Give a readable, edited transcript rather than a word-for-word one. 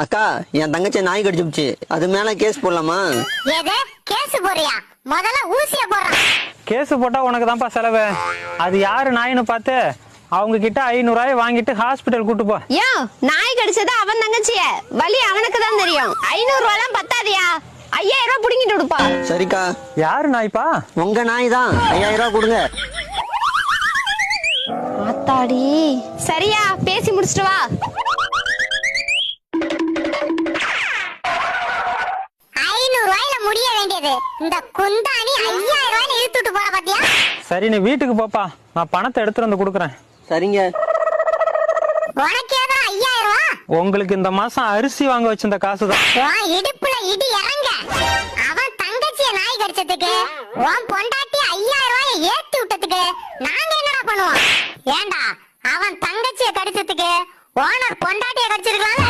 அக்கா, என் தங்கச்சி நாய் கடிச்சுச்சு. அது மேல கேஸ் போடலாமா? ஏதே கேஸ் போறியா? முதல்ல ஊசிய போடுறான். கேஸ் போட்டா உனக்கு தான்ப்பா செலவு. அது யாரு நாயின்னு பார்த்து அவங்க கிட்ட 500 ரூபாய் வாங்கிட்டு ஹாஸ்பிட்டல் கூட்டு போ. யோ, நாய் கடிச்சது அவன் தங்கச்சிய, வலி அவனுக்கு தான் தெரியும். 500 ரூபாய்லாம் பத்தாதியா? 5000 ரூபாய் புடிங்கிட்டு விடுப்பா. சரிக்கா. யாரு நாய்ப்பா? உங்க நாய் தான். 5000 ரூபாய் கொடுங்க. ஆத்தாடி, சரியா பேசி முடிச்சிட்டு வா. 500 ரூபாயில முடிய வேண்டியது இந்த குந்தாணி 5000 ரூபாயில இழுத்துட்டு போற பாத்தியா? சரி, நீ வீட்டுக்கு போப்பா. நான் பணத்தை எடுத்துட்டு வந்து கொடுக்குறேன். சரிங்க. உனக்கு ஏதோ 5000 ரூபாய்? உங்களுக்கு இந்த மாசம் அரிசி வாங்க வச்சிருந்த காசுதான். உன் இடுப்புல இடி இறங்க. அவன் தங்கச்சிய நாய் கடிச்சதுக்கு உன் பொண்டாட்டி 5000 ரூபாயை ஏத்தி விட்டதுக்கு நாங்க என்னடா பண்ணுவோம்? ஏண்டா அவன் தங்கச்சிய கடிச்சதுக்கு ஓனர் பொண்டாட்டிய கடிச்சிருக்கலாம்.